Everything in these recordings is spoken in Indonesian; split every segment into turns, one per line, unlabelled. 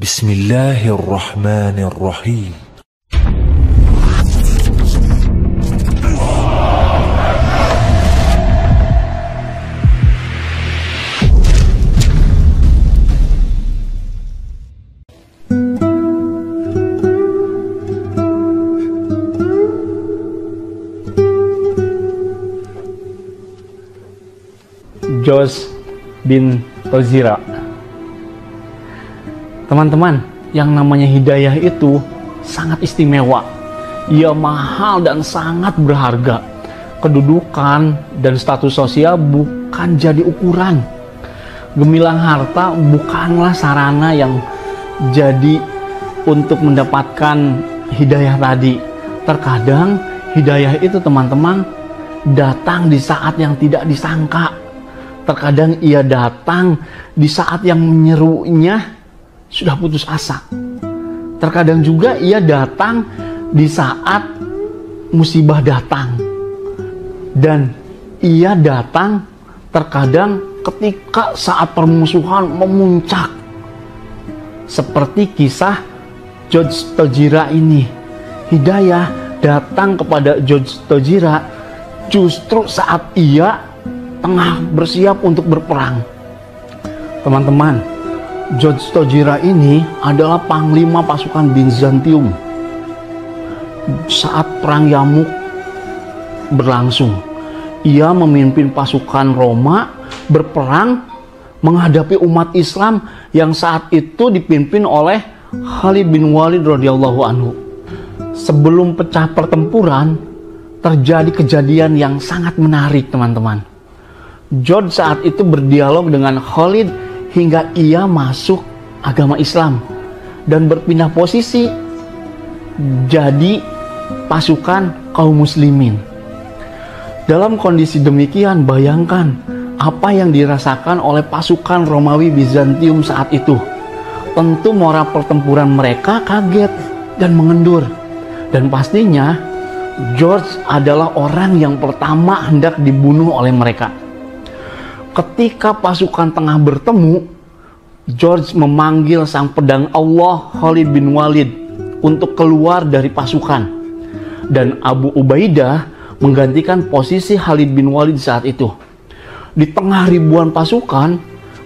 Bismillahirrahmanirrahim.
George bin Tozira. Teman-teman, yang namanya hidayah itu sangat istimewa. Ia mahal dan sangat berharga. Kedudukan dan status sosial bukan jadi ukuran. Gemilang harta bukanlah sarana yang jadi untuk mendapatkan hidayah tadi. Terkadang hidayah itu, teman-teman, datang di saat yang tidak disangka. Terkadang ia datang di saat yang menyerunya sudah putus asa. Terkadang juga ia datang di saat musibah datang. Dan ia datang terkadang ketika saat permusuhan memuncak. Seperti kisah George Tozira ini. Hidayah datang kepada George Tozira justru saat ia tengah bersiap untuk berperang. Teman-teman, George Tozira ini adalah panglima pasukan Bizantium saat perang Yarmuk berlangsung. Ia memimpin pasukan Roma berperang menghadapi umat Islam yang saat itu dipimpin oleh Khalid bin Walid radhiyallahu anhu. Sebelum pecah pertempuran, terjadi kejadian yang sangat menarik, teman-teman. George saat itu berdialog dengan Khalid hingga ia masuk agama Islam dan berpindah posisi jadi pasukan kaum muslimin. Dalam kondisi demikian, bayangkan apa yang dirasakan oleh pasukan Romawi Bizantium saat itu. Tentu moral pertempuran mereka kaget dan mengendur. Dan pastinya George adalah orang yang pertama hendak dibunuh oleh mereka. Ketika pasukan tengah bertemu, George memanggil sang pedang Allah Khalid bin Walid untuk keluar dari pasukan. Dan Abu Ubaidah menggantikan posisi Khalid bin Walid saat itu. Di tengah ribuan pasukan,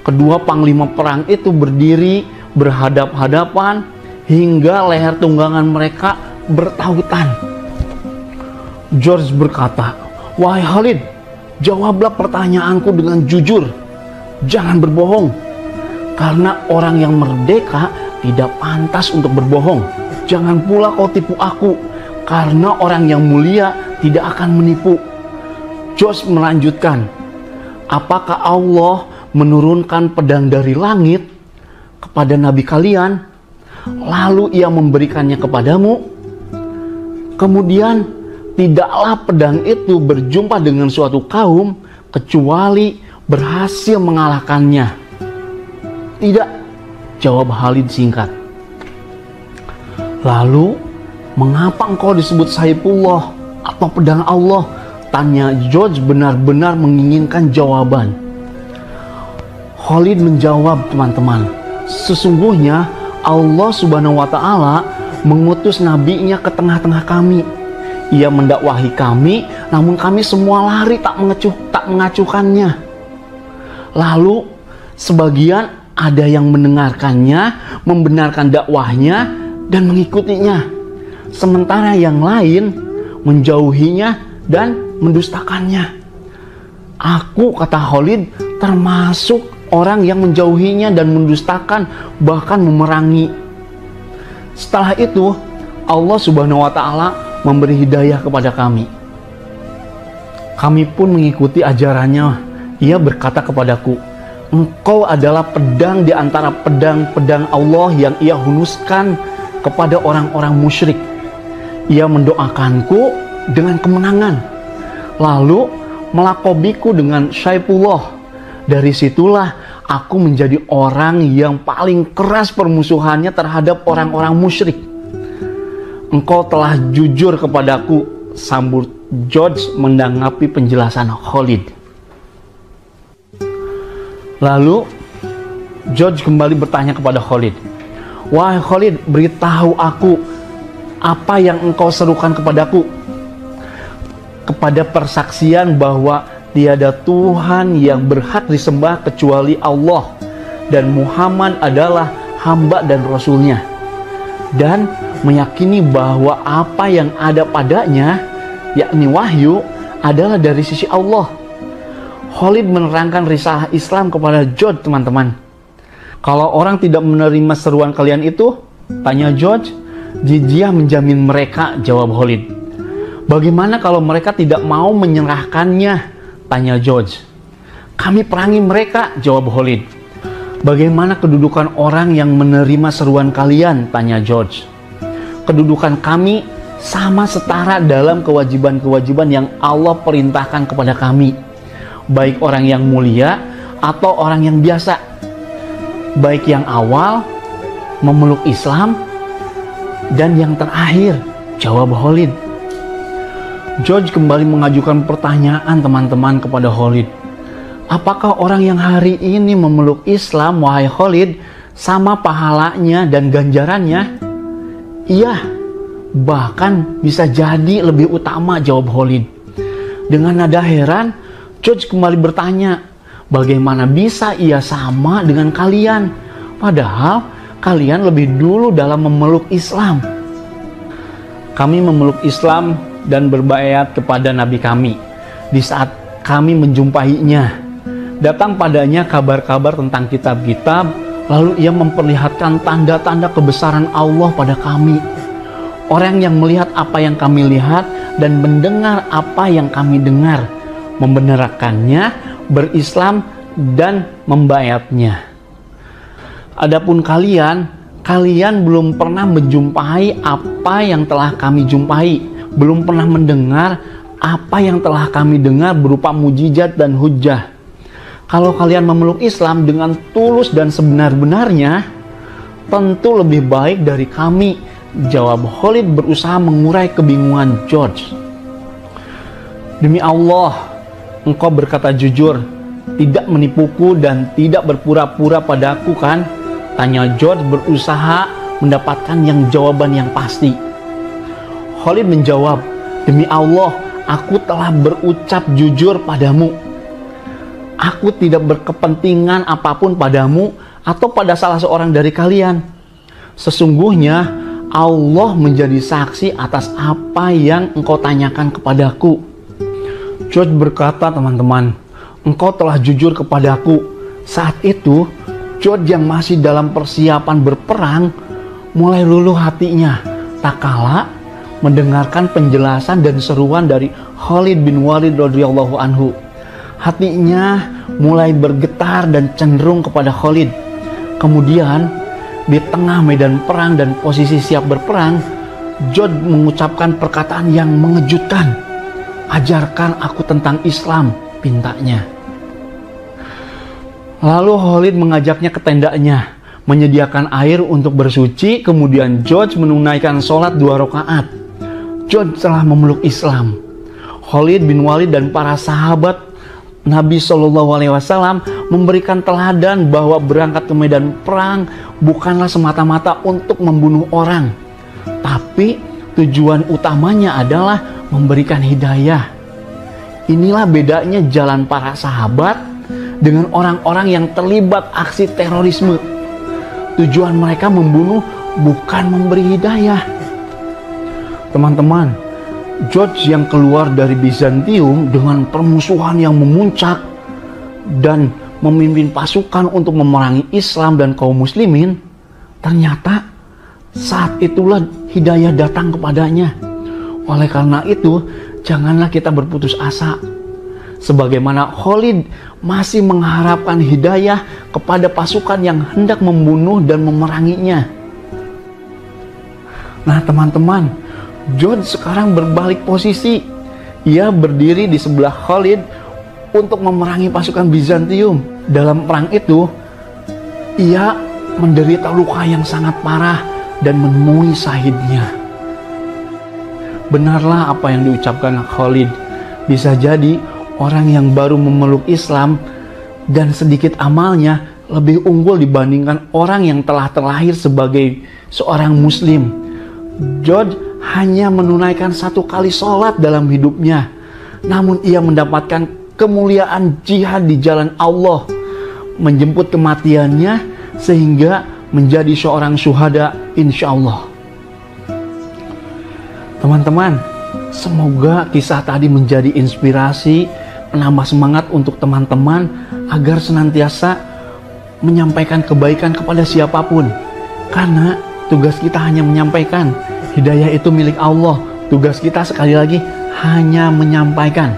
kedua panglima perang itu berdiri berhadap-hadapan hingga leher tunggangan mereka bertautan. George berkata, "Wahai Khalid, jawablah pertanyaanku dengan jujur. Jangan berbohong. Karena orang yang merdeka tidak pantas untuk berbohong. Jangan pula kau tipu aku. Karena orang yang mulia tidak akan menipu." George melanjutkan, "Apakah Allah menurunkan pedang dari langit kepada nabi kalian, lalu ia memberikannya kepadamu? Kemudian tidaklah pedang itu berjumpa dengan suatu kaum kecuali berhasil mengalahkannya?" "Tidak," jawab Khalid singkat. "Lalu mengapa engkau disebut Saifullah atau pedang Allah?" tanya George benar-benar menginginkan jawaban. Khalid menjawab, teman-teman, "Sesungguhnya Allah Subhanahu wa Ta'ala mengutus nabinya ke tengah-tengah kami. Ia mendakwahi kami, namun kami semua lari tak mengacuhkannya. Lalu sebagian ada yang mendengarkannya, membenarkan dakwahnya dan mengikutinya. Sementara yang lain menjauhinya dan mendustakannya. Aku," kata Khalid, "termasuk orang yang menjauhinya dan mendustakan, bahkan memerangi. Setelah itu Allah Subhanahu wa Ta'ala memberi hidayah kepada kami. Kami pun mengikuti ajarannya. Ia berkata kepadaku, 'Engkau adalah pedang di antara pedang-pedang Allah yang ia hunuskan kepada orang-orang musyrik.' Ia mendoakanku dengan kemenangan, lalu melakobiku dengan Saifullah. Dari situlah aku menjadi orang yang paling keras permusuhannya terhadap orang-orang musyrik." "Engkau telah jujur kepadaku," sambut George menanggapi penjelasan Khalid. Lalu George kembali bertanya kepada Khalid, "Wahai Khalid, beritahu aku apa yang engkau serukan kepadaku." Kepada persaksian bahwa tiada Tuhan yang berhak disembah kecuali Allah, dan Muhammad adalah hamba dan rasulnya, dan meyakini bahwa apa yang ada padanya, yakni wahyu, adalah dari sisi Allah. Khalid menerangkan risalah Islam kepada George, teman-teman. "Kalau orang tidak menerima seruan kalian itu," tanya George, "jizyah menjamin mereka," jawab Khalid. "Bagaimana kalau mereka tidak mau menyerahkannya?" tanya George. "Kami perangi mereka," jawab Khalid. "Bagaimana kedudukan orang yang menerima seruan kalian?" tanya George. "Kedudukan kami sama setara dalam kewajiban-kewajiban yang Allah perintahkan kepada kami, baik orang yang mulia atau orang yang biasa, baik yang awal memeluk Islam dan yang terakhir," jawab Khalid. George kembali mengajukan pertanyaan, teman-teman, kepada Khalid. "Apakah orang yang hari ini memeluk Islam, wahai Khalid, sama pahalanya dan ganjarannya?" "Iya, bahkan bisa jadi lebih utama," jawab Khalid. Dengan nada heran, George kembali bertanya, "Bagaimana bisa ia sama dengan kalian, padahal kalian lebih dulu dalam memeluk Islam?" "Kami memeluk Islam dan berbaiat kepada Nabi kami. Di saat kami menjumpainya, datang padanya kabar-kabar tentang kitab-kitab, lalu ia memperlihatkan tanda-tanda kebesaran Allah pada kami. Orang yang melihat apa yang kami lihat dan mendengar apa yang kami dengar, membenarkannya, berislam dan membaiatnya. Adapun kalian belum pernah menjumpai apa yang telah kami jumpai, belum pernah mendengar apa yang telah kami dengar berupa mujizat dan hujjah. Kalau kalian memeluk Islam dengan tulus dan sebenar-benarnya, tentu lebih baik dari kami," jawab Khalid berusaha mengurai kebingungan George. "Demi Allah, engkau berkata jujur, tidak menipuku dan tidak berpura-pura padaku, kan?" tanya George berusaha mendapatkan jawaban yang pasti. Khalid menjawab, "Demi Allah, aku telah berucap jujur padamu. Aku tidak berkepentingan apapun padamu atau pada salah seorang dari kalian. Sesungguhnya Allah menjadi saksi atas apa yang engkau tanyakan kepadaku." George berkata, teman-teman, "Engkau telah jujur kepadaku." Saat itu, George yang masih dalam persiapan berperang mulai luluh hatinya tak kala mendengarkan penjelasan dan seruan dari Khalid bin Walid radhiyallahu anhu. Hatinya mulai bergetar dan cenderung kepada Khalid. Kemudian, di tengah medan perang dan posisi siap berperang, George mengucapkan perkataan yang mengejutkan. "Ajarkan aku tentang Islam," pintanya. Lalu Khalid mengajaknya ke tendanya, menyediakan air untuk bersuci, kemudian George menunaikan sholat 2 rakaat. George telah memeluk Islam. Khalid bin Walid dan para sahabat Nabi SAW memberikan teladan bahwa berangkat ke medan perang bukanlah semata-mata untuk membunuh orang, tapi tujuan utamanya adalah memberikan hidayah. Inilah bedanya jalan para sahabat dengan orang-orang yang terlibat aksi terorisme. Tujuan mereka membunuh, bukan memberi hidayah. Teman-teman, George yang keluar dari Bizantium dengan permusuhan yang memuncak dan memimpin pasukan untuk memerangi Islam dan kaum muslimin, ternyata saat itulah hidayah datang kepadanya. Oleh karena itu, janganlah kita berputus asa. Sebagaimana Khalid masih mengharapkan hidayah kepada pasukan yang hendak membunuh dan memeranginya. Nah, teman-teman, George sekarang berbalik posisi. Ia berdiri di sebelah Khalid untuk memerangi pasukan Bizantium. Dalam perang itu, ia menderita luka yang sangat parah dan menemui syahidnya. Benarlah apa yang diucapkan Khalid. Bisa jadi orang yang baru memeluk Islam dan sedikit amalnya lebih unggul dibandingkan orang yang telah terlahir sebagai seorang muslim. George hanya menunaikan 1 kali sholat dalam hidupnya, namun ia mendapatkan kemuliaan jihad di jalan Allah, menjemput kematiannya sehingga menjadi seorang syuhada insya Allah. Teman-teman, semoga kisah tadi menjadi inspirasi, menambah semangat untuk teman-teman agar senantiasa menyampaikan kebaikan kepada siapapun. Karena tugas kita hanya menyampaikan. Hidayah itu milik Allah. Tugas kita sekali lagi hanya menyampaikan.